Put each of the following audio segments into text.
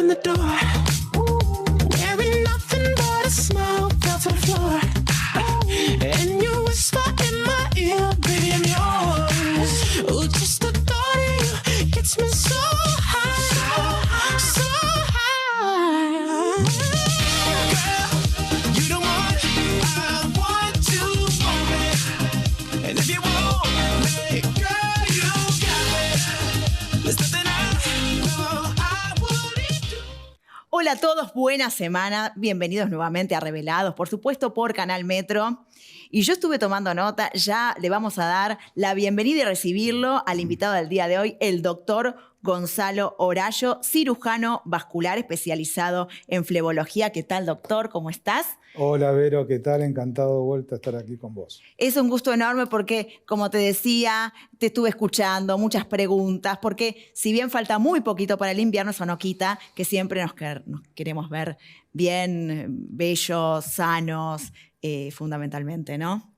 open the door. Wearing nothing but a smile, fell to the floor. And you whisper in my ear, baby, I'm yours. Oh, just the thought of you gets me so high, so high. Girl, you the one I want to hold me. And if you want me, girl, you got me. There's nothing I wouldn't do. Hola a todos, buena semana. Bienvenidos nuevamente a Revelados, por supuesto por Canal Metro. Y yo estuve tomando nota, ya le vamos a dar la bienvenida y recibirlo al invitado del día de hoy, el doctor Gonzalo Horayo, cirujano vascular especializado en flebología. ¿Qué tal, doctor? ¿Cómo estás? Hola, Vero, ¿qué tal? Encantado de vuelta a estar aquí con vos. Es un gusto enorme porque, como te decía, te estuve escuchando, muchas preguntas, porque si bien falta muy poquito para el invierno, eso no quita que siempre nos queremos ver bien, bellos, sanos, fundamentalmente, ¿no?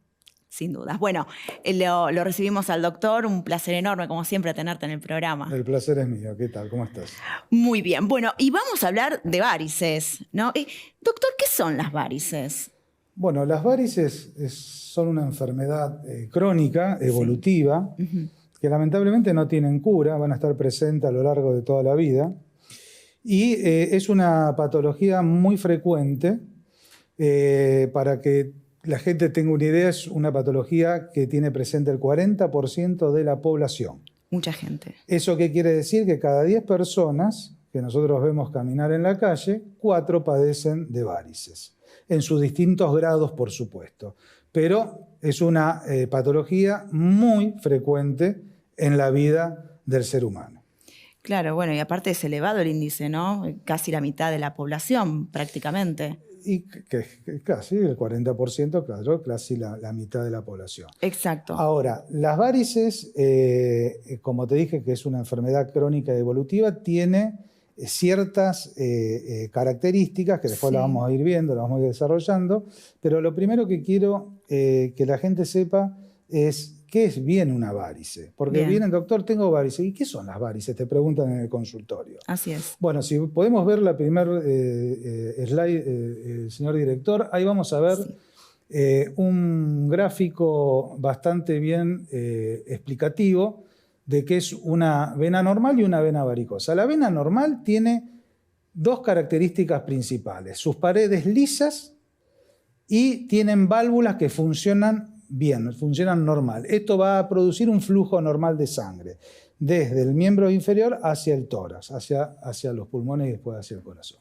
Sin dudas. Bueno, lo recibimos al doctor, un placer enorme, como siempre, tenerte en el programa. El placer es mío. ¿Qué tal? ¿Cómo estás? Muy bien. Bueno, y vamos a hablar de varices, ¿no? Doctor, ¿qué son las varices? Bueno, las varices son una enfermedad crónica, evolutiva, Sí. que lamentablemente no tienen cura, van a estar presentes a lo largo de toda la vida. Y es una patología muy frecuente. Para que la gente tenga una idea, es una patología que tiene presente el 40% de la población. Mucha gente. ¿Eso qué quiere decir? Que cada 10 personas que nosotros vemos caminar en la calle, 4 padecen de varices, en sus distintos grados, por supuesto. Pero es una patología muy frecuente en la vida del ser humano. Claro, bueno, y aparte es elevado el índice, ¿no? Casi la mitad de la población, prácticamente. Y que casi el 40%, claro, casi la mitad de la población. Exacto. Ahora, las varices, como te dije, que es una enfermedad crónica y evolutiva, tiene ciertas características que después Sí. las vamos a ir viendo, las vamos a ir desarrollando, pero lo primero que quiero que la gente sepa es qué es bien una varice. Porque Bien. vienen, doctor, tengo varices. ¿Y qué son las varices? Te preguntan en el consultorio. Así es. Bueno, si podemos ver la primer slide, señor director, ahí vamos a ver un gráfico bastante bien explicativo de qué es una vena normal y una vena varicosa. La vena normal tiene dos características principales: sus paredes lisas y tienen válvulas que funcionan bien, funcionan normal. Esto va a producir un flujo normal de sangre desde el miembro inferior hacia el tórax, hacia los pulmones y después hacia el corazón.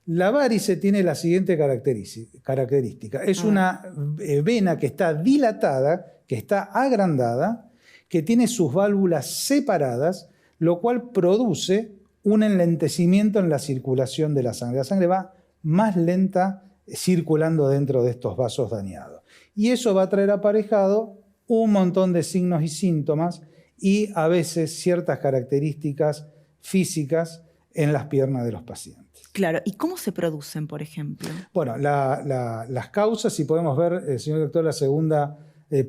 La varice tiene la siguiente característica. Es una vena que está dilatada, que está agrandada, que tiene sus válvulas separadas, lo cual produce un enlentecimiento en la circulación de la sangre. La sangre va más lenta circulando dentro de estos vasos dañados. Y eso va a traer aparejado un montón de signos y síntomas y a veces ciertas características físicas en las piernas de los pacientes. Claro. ¿Y cómo se producen, por ejemplo? Bueno, las causas, si podemos ver, señor doctor, la segunda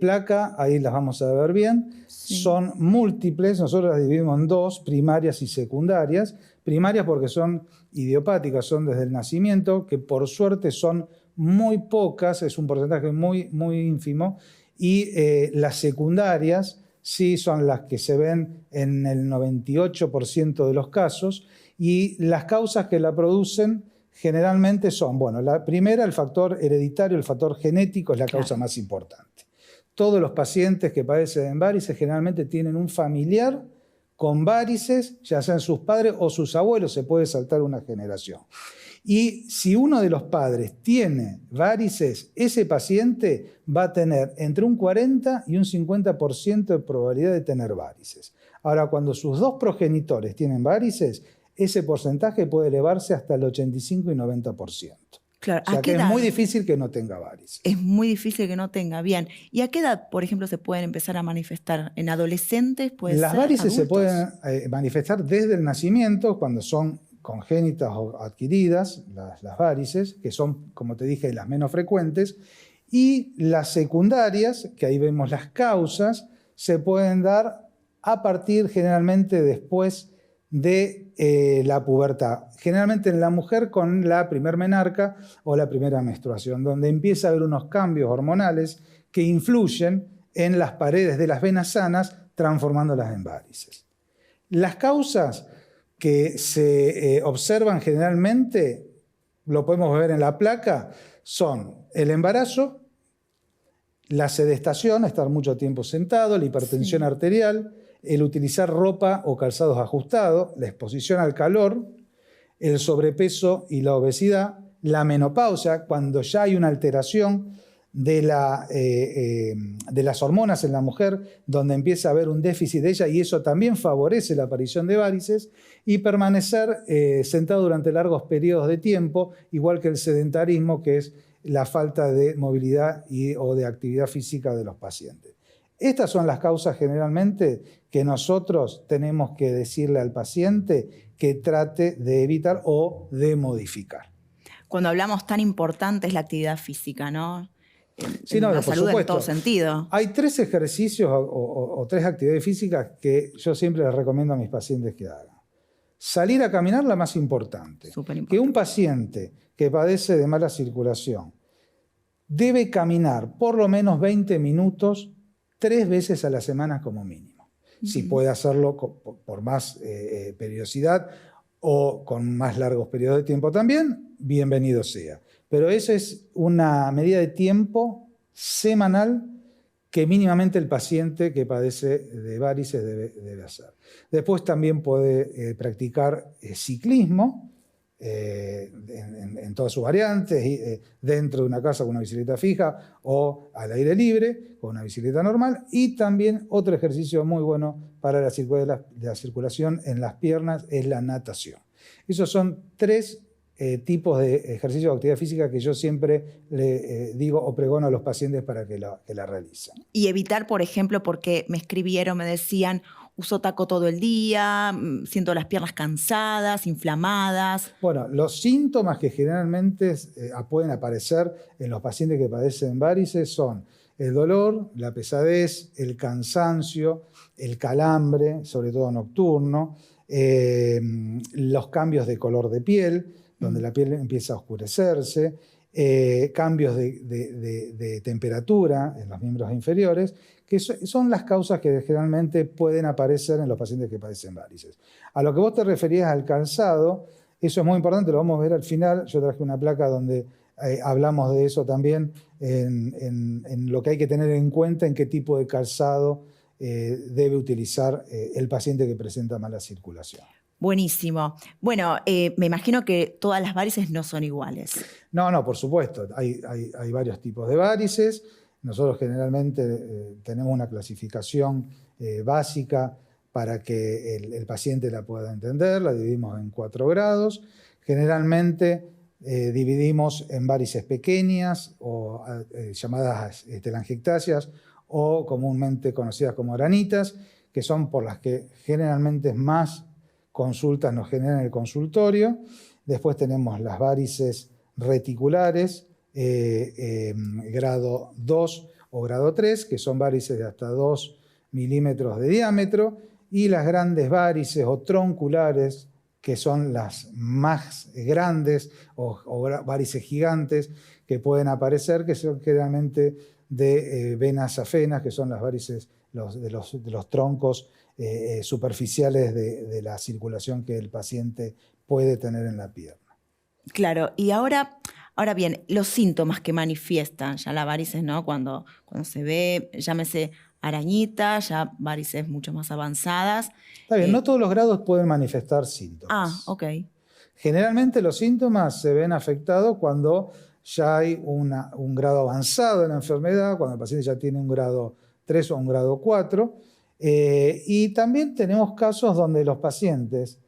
placa, ahí las vamos a ver bien, Sí. son múltiples. Nosotros las dividimos en dos, primarias y secundarias. Primarias porque son idiopáticas, son desde el nacimiento, que por suerte son muy pocas, es un porcentaje muy, muy ínfimo, y las secundarias sí son las que se ven en el 98% de los casos, y las causas que la producen generalmente son, bueno, la primera, el factor hereditario, el factor genético es la causa más importante. Todos los pacientes que padecen varices generalmente tienen un familiar con varices, ya sean sus padres o sus abuelos, se puede saltar una generación. Y si uno de los padres tiene varices, ese paciente va a tener entre un 40 y un 50% de probabilidad de tener varices. Ahora, cuando sus dos progenitores tienen varices, ese porcentaje puede elevarse hasta el 85 y 90%. Claro. O sea que es muy difícil que no tenga varices. Es muy difícil que no tenga. Bien. ¿Y a qué edad, por ejemplo, se pueden empezar a manifestar? ¿En adolescentes? Las varices se pueden manifestar desde el nacimiento, cuando son congénitas o adquiridas, las varices, que son, como te dije, las menos frecuentes, y las secundarias, que ahí vemos las causas, se pueden dar a partir generalmente después de la pubertad, generalmente en la mujer con la primer menarca o la primera menstruación, donde empieza a haber unos cambios hormonales que influyen en las paredes de las venas sanas, transformándolas en varices. Las causas que se observan generalmente, lo podemos ver en la placa, son el embarazo, la sedestación, estar mucho tiempo sentado, la hipertensión arterial, el utilizar ropa o calzados ajustados, la exposición al calor, el sobrepeso y la obesidad, la menopausia, cuando ya hay una alteración de las hormonas en la mujer, donde empieza a haber un déficit de ella y eso también favorece la aparición de varices, y permanecer sentado durante largos periodos de tiempo, igual que el sedentarismo, que es la falta de movilidad o de actividad física de los pacientes. Estas son las causas generalmente que nosotros tenemos que decirle al paciente que trate de evitar o de modificar. Cuando hablamos tan importante es la actividad física, ¿no? Sí, no, la por salud supuesto. en todo sentido. Hay 3 ejercicios o 3 actividades físicas que yo siempre les recomiendo a mis pacientes que hagan. Salir a caminar, la más importante. Superimportante. Que un paciente que padece de mala circulación debe caminar por lo menos 20 minutos 3 veces a la semana como mínimo. Si puede hacerlo por más periodicidad o con más largos periodos de tiempo también, bienvenido sea. Pero esa es una medida de tiempo semanal que mínimamente el paciente que padece de varices debe hacer. Después también puede practicar ciclismo en todas sus variantes, dentro de una casa con una bicicleta fija o al aire libre con una bicicleta normal. Y también otro ejercicio muy bueno para la circulación en las piernas es la natación. Esos son 3 tipos de ejercicios de actividad física que yo siempre le digo o pregono a los pacientes para que la realicen. Y evitar, por ejemplo, porque me escribieron, me decían, uso taco todo el día, siento las piernas cansadas, inflamadas. Bueno, los síntomas que generalmente pueden aparecer en los pacientes que padecen varices son el dolor, la pesadez, el cansancio, el calambre, sobre todo nocturno, los cambios de color de piel, donde la piel empieza a oscurecerse, cambios de temperatura en los miembros inferiores, que son las causas que generalmente pueden aparecer en los pacientes que padecen varices. A lo que vos te referías al calzado, eso es muy importante, lo vamos a ver al final. Yo traje una placa donde hablamos de eso también, en lo que hay que tener en cuenta, en qué tipo de calzado debe utilizar el paciente que presenta mala circulación. Buenísimo. Bueno, me imagino que todas las varices no son iguales. No, por supuesto. Hay varios tipos de varices. Nosotros generalmente tenemos una clasificación básica para que el paciente la pueda entender. La dividimos en 4 grados. Generalmente dividimos en varices pequeñas o llamadas telangiectasias o comúnmente conocidas como aranitas, que son por las que generalmente más consultas nos generan en el consultorio. Después tenemos las varices reticulares, grado 2 o grado 3, que son varices de hasta 2 milímetros de diámetro, y las grandes varices o tronculares, que son las más grandes o varices gigantes que pueden aparecer, que son generalmente de venas afenas, que son las varices de los troncos superficiales de la circulación que el paciente puede tener en la pierna. Claro, y ahora bien, los síntomas que manifiestan ya la varices, ¿no? Cuando se ve, llámese arañita, ya varices mucho más avanzadas. Está bien, no todos los grados pueden manifestar síntomas. Ah, ok. Generalmente los síntomas se ven afectados cuando ya hay un grado avanzado en la enfermedad, cuando el paciente ya tiene un grado 3 o un grado 4. Y también tenemos casos donde los pacientes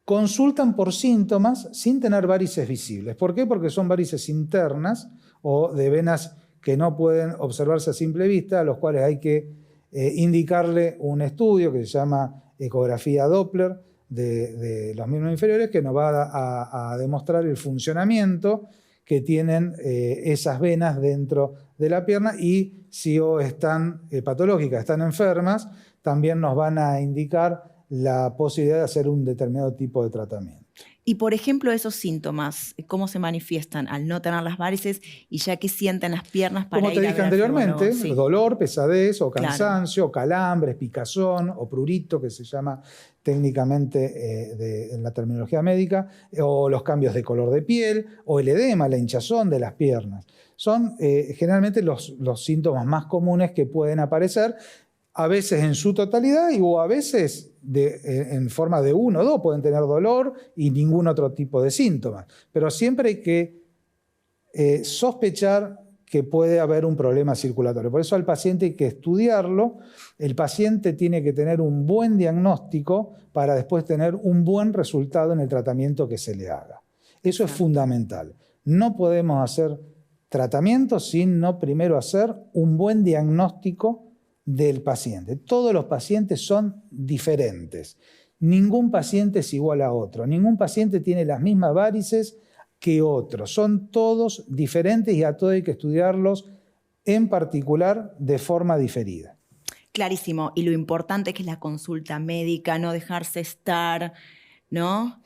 consultan por síntomas sin tener varices visibles. ¿Por qué? Porque son varices internas o de venas que no pueden observarse a simple vista, a los cuales hay que indicarle un estudio que se llama ecografía Doppler de los miembros inferiores, que nos va a demostrar el funcionamiento que tienen esas venas dentro de la pierna, y si están patológicas, están enfermas, también nos van a indicar la posibilidad de hacer un determinado tipo de tratamiento. Y, por ejemplo, esos síntomas, ¿cómo se manifiestan al no tener las varices y ya que sienten las piernas para Como ir te a dije ver al anteriormente, flebólogo? Sí. dolor, pesadez o Claro. cansancio, calambres, picazón o prurito, que se llama técnicamente en la terminología médica, o los cambios de color de piel, o el edema, la hinchazón de las piernas. Son generalmente los síntomas más comunes que pueden aparecer, a veces en su totalidad o a veces en forma de uno o dos. Pueden tener dolor y ningún otro tipo de síntomas. Pero siempre hay que sospechar que puede haber un problema circulatorio. Por eso al paciente hay que estudiarlo. El paciente tiene que tener un buen diagnóstico para después tener un buen resultado en el tratamiento que se le haga. Eso es fundamental. No podemos hacer tratamiento sin no primero hacer un buen diagnóstico del paciente. Todos los pacientes son diferentes. Ningún paciente es igual a otro. Ningún paciente tiene las mismas varices que otros. Son todos diferentes y a todos hay que estudiarlos en particular de forma diferida. Clarísimo. Y lo importante que es la consulta médica, no dejarse estar, ¿no?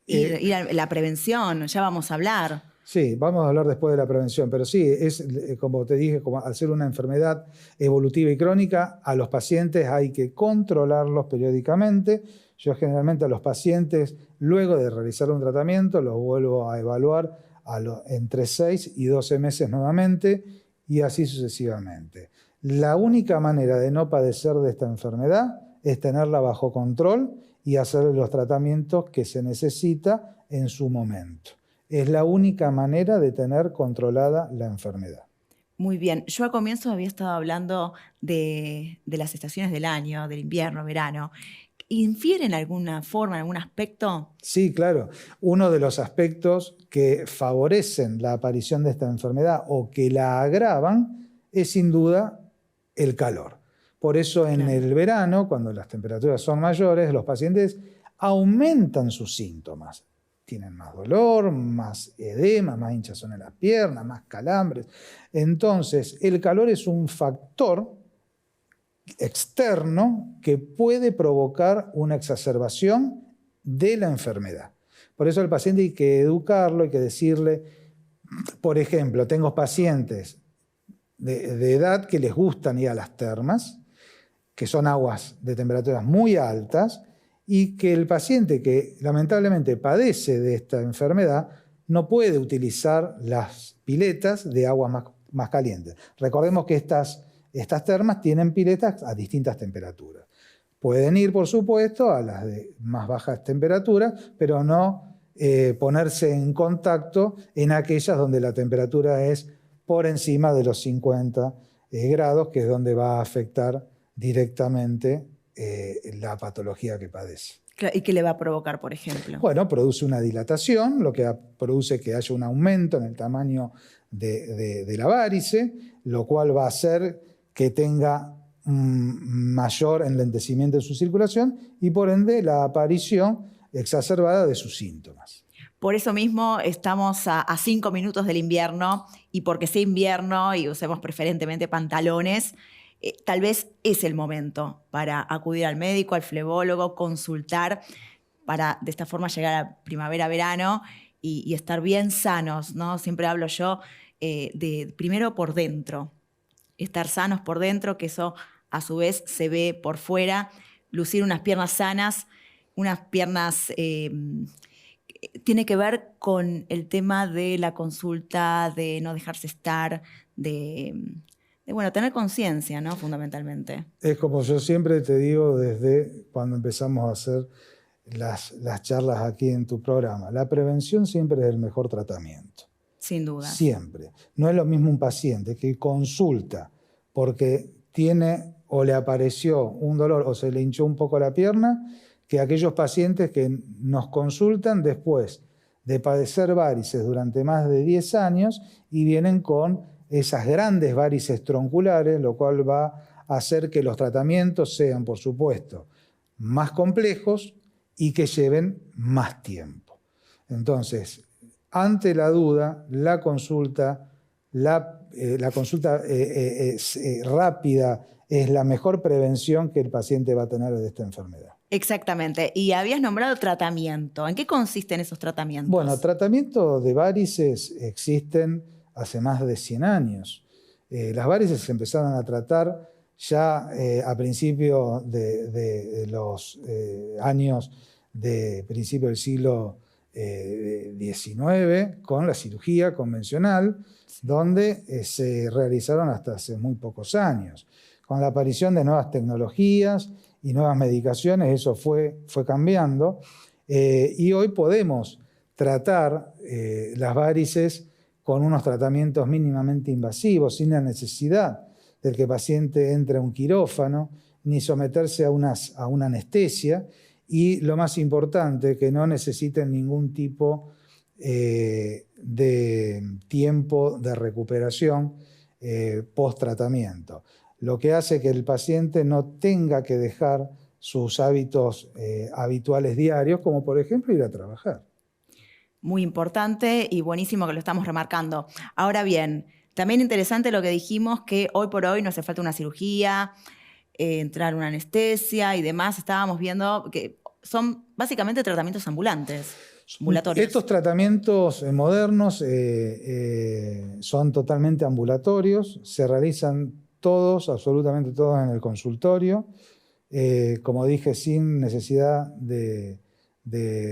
Ir a la prevención, ya vamos a hablar. Sí, vamos a hablar después de la prevención, pero sí, es como te dije, como al ser una enfermedad evolutiva y crónica, a los pacientes hay que controlarlos periódicamente. Yo generalmente a los pacientes, luego de realizar un tratamiento, los vuelvo a evaluar entre 6 y 12 meses nuevamente y así sucesivamente. La única manera de no padecer de esta enfermedad es tenerla bajo control y hacer los tratamientos que se necesita en su momento. Es la única manera de tener controlada la enfermedad. Muy bien. Yo al comienzo había estado hablando de las estaciones del año, del invierno, verano. ¿Infiere en alguna forma, en algún aspecto? Sí, claro. Uno de los aspectos que favorecen la aparición de esta enfermedad o que la agravan es sin duda el calor. Por eso en el verano, cuando las temperaturas son mayores, los pacientes aumentan sus síntomas. Tienen más dolor, más edema, más hinchazón en las piernas, más calambres. Entonces, el calor es un factor externo que puede provocar una exacerbación de la enfermedad. Por eso al paciente hay que educarlo, hay que decirle, por ejemplo, tengo pacientes de edad que les gustan ir a las termas, que son aguas de temperaturas muy altas, y que el paciente que lamentablemente padece de esta enfermedad no puede utilizar las piletas de agua más calientes. Recordemos que estas termas tienen piletas a distintas temperaturas. Pueden ir, por supuesto, a las de más bajas temperaturas, pero no ponerse en contacto en aquellas donde la temperatura es por encima de los 50 grados, que es donde va a afectar directamente la patología que padece. ¿Y qué le va a provocar, por ejemplo? Bueno, produce una dilatación, lo que produce que haya un aumento en el tamaño de la varice, lo cual va a hacer que tenga mayor enlentecimiento de su circulación y por ende la aparición exacerbada de sus síntomas. Por eso mismo estamos a 5 minutos del invierno y porque sea invierno y usemos preferentemente pantalones, tal vez es el momento para acudir al médico, al flebólogo, consultar, para de esta forma llegar a primavera-verano y estar bien sanos, ¿no? Siempre hablo yo de primero por dentro, estar sanos por dentro, que eso a su vez se ve por fuera, lucir unas piernas sanas, unas piernas... tiene que ver con el tema de la consulta, de no dejarse estar, de tener conciencia, ¿no? Fundamentalmente. Es como yo siempre te digo desde cuando empezamos a hacer las charlas aquí en tu programa. La prevención siempre es el mejor tratamiento. Sin duda. Siempre. No es lo mismo un paciente que consulta porque tiene o le apareció un dolor o se le hinchó un poco la pierna, que aquellos pacientes que nos consultan después de padecer varices durante más de 10 años y vienen con esas grandes varices tronculares, lo cual va a hacer que los tratamientos sean, por supuesto, más complejos y que lleven más tiempo. Entonces, ante la duda, la consulta rápida es la mejor prevención que el paciente va a tener de esta enfermedad. Exactamente. Y habías nombrado tratamiento. ¿En qué consisten esos tratamientos? Bueno, tratamientos de varices existen hace más de 100 años. Las varices se empezaron a tratar ya a principios de los años de principio del siglo XIX con la cirugía convencional, donde se realizaron hasta hace muy pocos años. Con la aparición de nuevas tecnologías y nuevas medicaciones, eso fue cambiando. Y hoy podemos tratar las varices con unos tratamientos mínimamente invasivos, sin la necesidad del que el paciente entre a un quirófano, ni someterse a una anestesia, y lo más importante, que no necesiten ningún tipo de tiempo de recuperación post-tratamiento. Lo que hace que el paciente no tenga que dejar sus hábitos habituales diarios, como por ejemplo ir a trabajar. Muy importante y buenísimo que lo estamos remarcando. Ahora bien, también interesante lo que dijimos, que hoy por hoy no hace falta una cirugía, entrar una anestesia y demás. Estábamos viendo que son básicamente tratamientos ambulantes, ambulatorios. Estos tratamientos modernos son totalmente ambulatorios, se realizan todos, absolutamente todos en el consultorio, como dije, sin necesidad de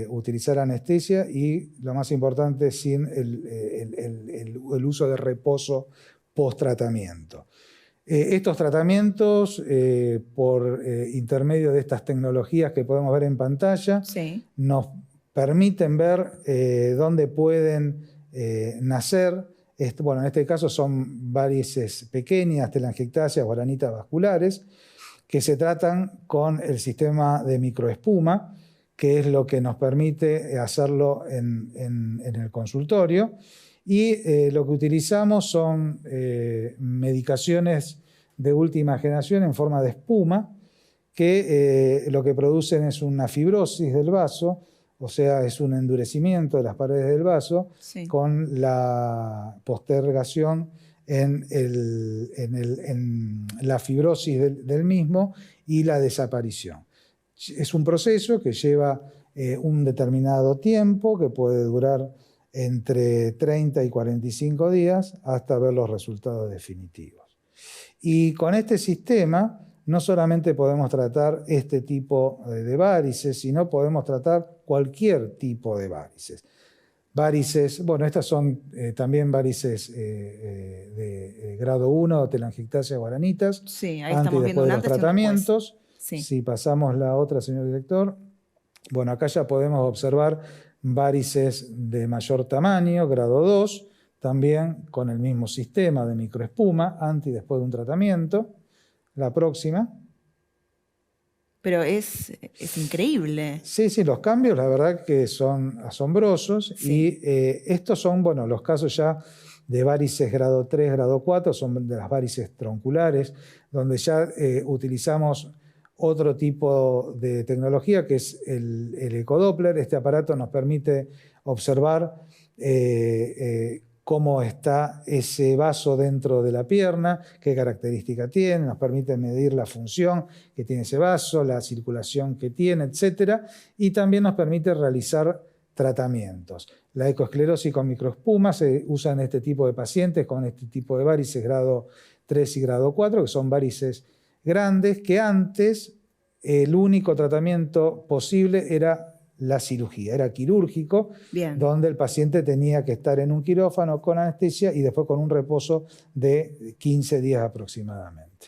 utilizar anestesia y, lo más importante, sin el uso de reposo post-tratamiento. Estos tratamientos, por intermedio de estas tecnologías que podemos ver en pantalla, sí, nos permiten ver dónde pueden nacer. Bueno, en este caso son varices pequeñas, telangiectasias o aranitas vasculares, que se tratan con el sistema de microespuma, que es lo que nos permite hacerlo en el consultorio. Y lo que utilizamos son medicaciones de última generación en forma de espuma, que lo que producen es una fibrosis del vaso, o sea, es un endurecimiento de las paredes del vaso, sí, con la postergación en la fibrosis del mismo y la desaparición. Es un proceso que lleva un determinado tiempo, que puede durar entre 30 y 45 días hasta ver los resultados definitivos. Y con este sistema no solamente podemos tratar este tipo de varices, sino podemos tratar cualquier tipo de varices. Varices, bueno, estas son también varices de grado 1, telangiectasias o aranitas. Sí, ahí antes estamos y viendo después un de los antes y un tratamientos. Sí. Si pasamos la otra, señor director. Bueno, acá ya podemos observar varices de mayor tamaño, grado 2, también con el mismo sistema de microespuma, antes y después de un tratamiento. La próxima. Pero es increíble. Sí, los cambios la verdad que son asombrosos. Sí. Y estos son, bueno, los casos ya de varices grado 3, grado 4, son de las varices tronculares, donde ya utilizamos otro tipo de tecnología, que es el ecodoppler. Este aparato nos permite observar cómo está ese vaso dentro de la pierna, qué característica tiene, nos permite medir la función que tiene ese vaso, la circulación que tiene, etc. Y también nos permite realizar tratamientos. La ecoesclerosis con microespuma se usa en este tipo de pacientes con este tipo de varices grado 3 y grado 4, que son varices grandes, que antes el único tratamiento posible era la cirugía, era quirúrgico, Bien, donde el paciente tenía que estar en un quirófano con anestesia y después con un reposo de 15 días aproximadamente.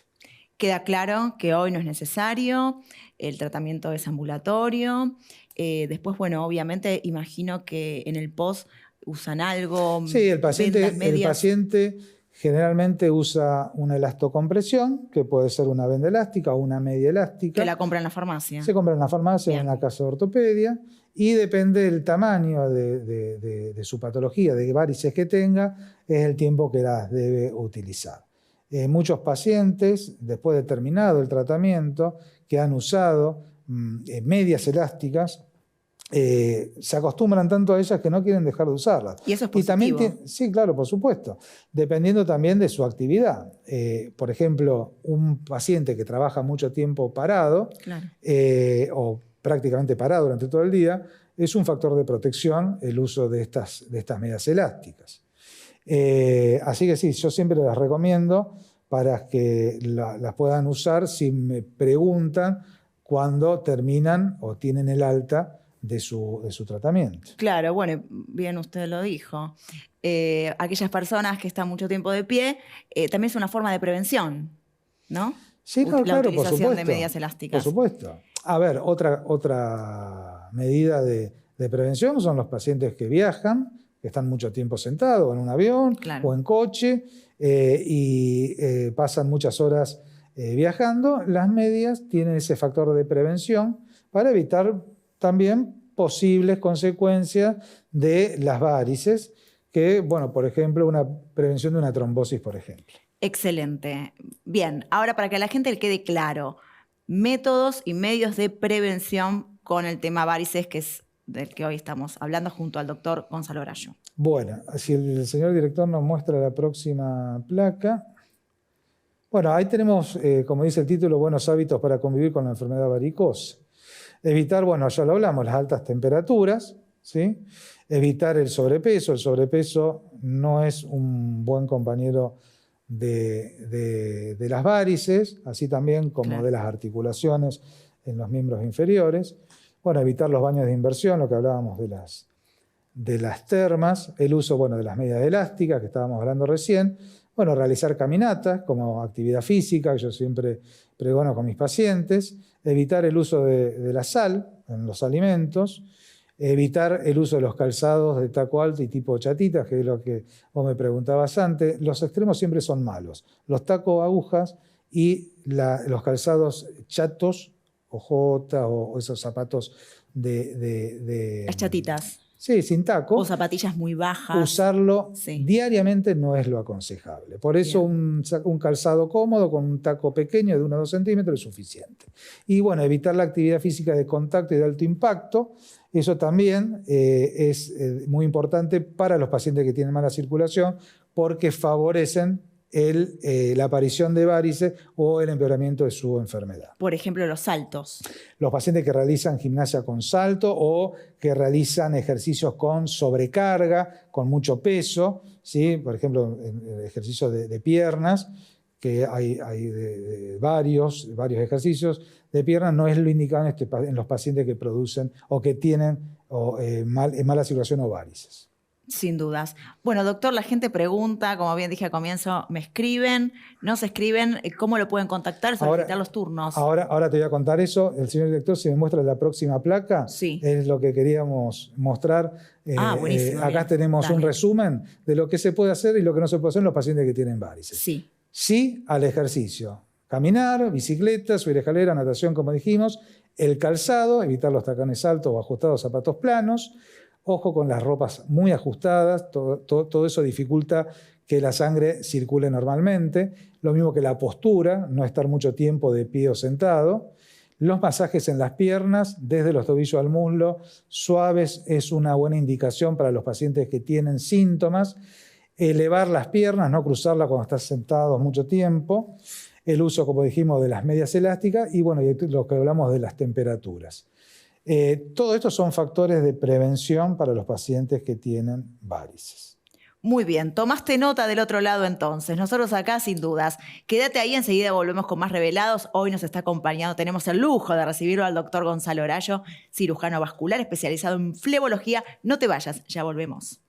queda claro que hoy no es necesario, el tratamiento es ambulatorio. Después, bueno, obviamente imagino que en el post usan algo. Sí, el paciente generalmente usa una elastocompresión, que puede ser una venda elástica o una media elástica. Que la compra en la farmacia. Se compra en la farmacia o en la casa de ortopedia, y depende del tamaño de su patología, de varices que tenga, es el tiempo que las debe utilizar. Muchos pacientes, después de terminado el tratamiento, que han usado medias elásticas, se acostumbran tanto a ellas que no quieren dejar de usarlas. Y eso es Y también positivo. sí, claro, por supuesto. Dependiendo también de su actividad. Por ejemplo, un paciente que trabaja mucho tiempo parado Claro. o prácticamente parado durante todo el día, es un factor de protección el uso de estas medias elásticas. Así que sí, yo siempre las recomiendo para que las puedan usar si me preguntan cuando terminan o tienen el alta de su tratamiento. Claro, bueno, bien usted lo dijo. Aquellas personas que están mucho tiempo de pie, también es una forma de prevención, ¿no? Sí, no, La claro, por utilización supuesto. de medias elásticas. Por supuesto. A ver, otra medida de prevención son los pacientes que viajan, que están mucho tiempo sentados en un avión Claro. o en coche y pasan muchas horas viajando. Las medias tienen ese factor de prevención para evitar también posibles consecuencias de las varices, que, bueno, por ejemplo, una prevención de una trombosis, por ejemplo. Excelente. Bien, ahora para que a la gente le quede claro, métodos y medios de prevención con el tema varices, que es del que hoy estamos hablando junto al doctor Gonzalo Grallo. Bueno, si el señor director nos muestra la próxima placa. Bueno, ahí tenemos, como dice el título, buenos hábitos para convivir con la enfermedad varicosa. Evitar, bueno, ya lo hablamos, las altas temperaturas, ¿sí? Evitar el sobrepeso. El sobrepeso no es un buen compañero de las varices, así también como Claro. de las articulaciones en los miembros inferiores. Bueno, evitar los baños de inversión, lo que hablábamos de las termas, el uso, bueno, de las medias elásticas que estábamos hablando recién. Bueno, realizar caminatas como actividad física, que yo siempre pregono con mis pacientes. Evitar el uso de la sal en los alimentos. Evitar el uso de los calzados de taco alto y tipo chatitas, que es lo que vos me preguntabas antes. Los extremos siempre son malos. Los tacos agujas y los calzados chatos, o jota, o esos zapatos de Las chatitas sí, sin taco. o zapatillas muy bajas. Usarlo Sí. diariamente no es lo aconsejable. Por eso un calzado cómodo con un taco pequeño de 1 o 2 centímetros es suficiente. Y bueno, evitar la actividad física de contacto y de alto impacto. Eso también es muy importante para los pacientes que tienen mala circulación porque favorecen la aparición de varices o el empeoramiento de su enfermedad. Por ejemplo, los saltos. Los pacientes que realizan gimnasia con salto o que realizan ejercicios con sobrecarga, con mucho peso, ¿sí? Por ejemplo, el ejercicio de piernas, que hay varios ejercicios de piernas, no es lo indicado en los pacientes que producen o que tienen mala circulación o varices. Sin dudas. Bueno, doctor, la gente pregunta, como bien dije al comienzo, ¿me escriben? ¿No se escriben? ¿Cómo lo pueden contactar? Solicitar los turnos. Ahora te voy a contar eso. El señor director, si me muestra la próxima placa, Sí. es lo que queríamos mostrar. Buenísimo. Acá bien. tenemos Dale. un resumen de lo que se puede hacer y lo que no se puede hacer en los pacientes que tienen varices. Sí. Sí al ejercicio. Caminar, bicicleta, subir escalera, natación, como dijimos. El calzado, evitar los tacones altos o ajustados, zapatos planos. Ojo con las ropas muy ajustadas, todo eso dificulta que la sangre circule normalmente. Lo mismo que la postura, no estar mucho tiempo de pie o sentado. Los masajes en las piernas, desde los tobillos al muslo, suaves, es una buena indicación para los pacientes que tienen síntomas. Elevar las piernas, no cruzarlas cuando estás sentado mucho tiempo. El uso, como dijimos, de las medias elásticas y bueno, y lo que hablamos de las temperaturas. Todo esto son factores de prevención para los pacientes que tienen varices. Muy bien, tomaste nota del otro lado entonces. Nosotros acá sin dudas. Quédate ahí, enseguida volvemos con más revelados. Hoy nos está acompañando, tenemos el lujo de recibirlo al doctor Gonzalo Grallo, cirujano vascular especializado en flebología. No te vayas, ya volvemos.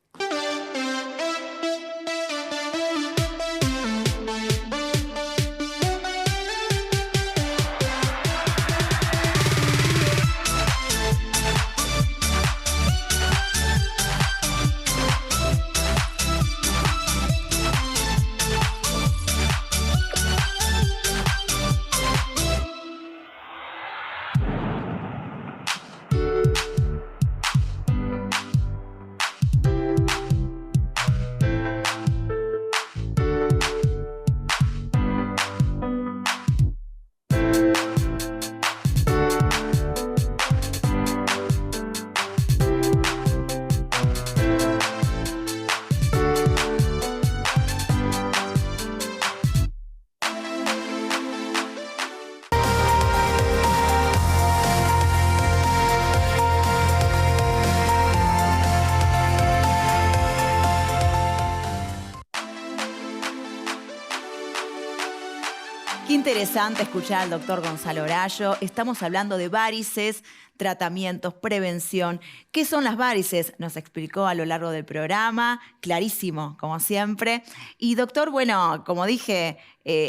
Qué interesante escuchar al doctor Gonzalo Orallo. Estamos hablando de varices, tratamientos, prevención. ¿Qué son las varices? Nos explicó a lo largo del programa, clarísimo, como siempre. Y doctor, bueno, como dije,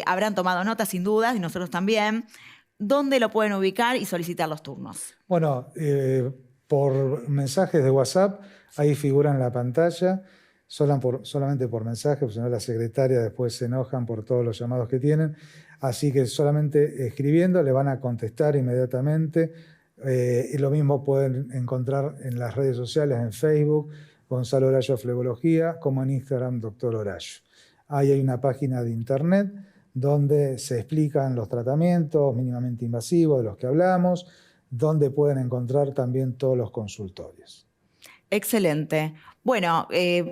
habrán tomado notas sin dudas, y nosotros también. ¿Dónde lo pueden ubicar y solicitar los turnos? Bueno, por mensajes de WhatsApp, ahí figura en la pantalla, solamente por mensaje, porque si no la secretaria después se enojan por todos los llamados que tienen. Así que solamente escribiendo le van a contestar inmediatamente. Y lo mismo pueden encontrar en las redes sociales, en Facebook, Gonzalo Orallo Flebología, como en Instagram, Doctor Orallo. Ahí hay una página de internet donde se explican los tratamientos mínimamente invasivos de los que hablamos, donde pueden encontrar también todos los consultorios. Excelente. Bueno,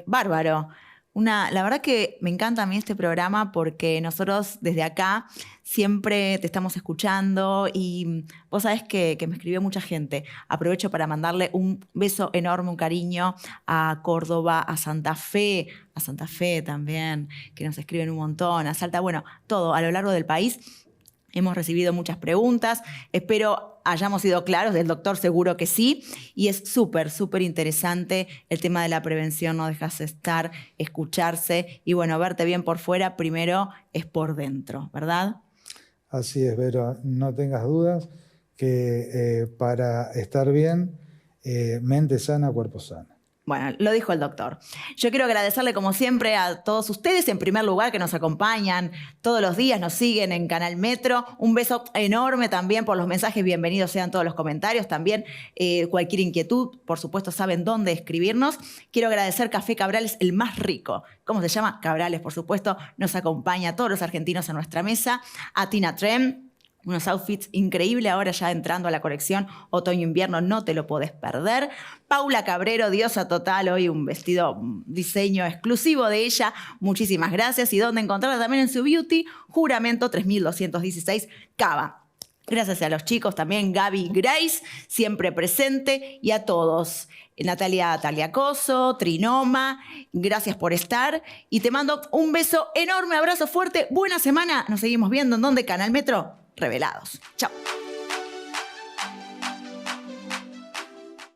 bárbaro. La verdad que me encanta a mí este programa porque nosotros desde acá siempre te estamos escuchando y vos sabés que me escribió mucha gente. Aprovecho para mandarle un beso enorme, un cariño a Córdoba, a Santa Fe también, que nos escriben un montón, a Salta, bueno, todo a lo largo del país. Hemos recibido muchas preguntas, espero hayamos sido claros, del doctor seguro que sí, y es súper, súper interesante el tema de la prevención, no dejarse estar, escucharse, y bueno, verte bien por fuera primero es por dentro, ¿verdad? Así es, Vero, no tengas dudas que para estar bien, mente sana, cuerpo sano. Bueno, lo dijo el doctor. Yo quiero agradecerle como siempre a todos ustedes, en primer lugar, que nos acompañan todos los días, nos siguen en Canal Metro. Un beso enorme también por los mensajes, bienvenidos sean todos los comentarios. También cualquier inquietud, por supuesto, saben dónde escribirnos. Quiero agradecer Café Cabrales, el más rico. ¿Cómo se llama? Cabrales, por supuesto, nos acompaña a todos los argentinos a nuestra mesa. A Tina Trem. Unos outfits increíbles ahora ya entrando a la colección otoño-invierno, no te lo podés perder. Paula Cabrero, diosa total, hoy un diseño exclusivo de ella. Muchísimas gracias. Y donde encontrarla también en su beauty, Juramento 3216 Cava. Gracias a los chicos también, Gaby y Grace, siempre presente, y a todos. Natalia Taliacoso, Trinoma, gracias por estar. Y te mando un beso enorme, abrazo fuerte, buena semana. Nos seguimos viendo en donde Canal Metro Revelados. Chao.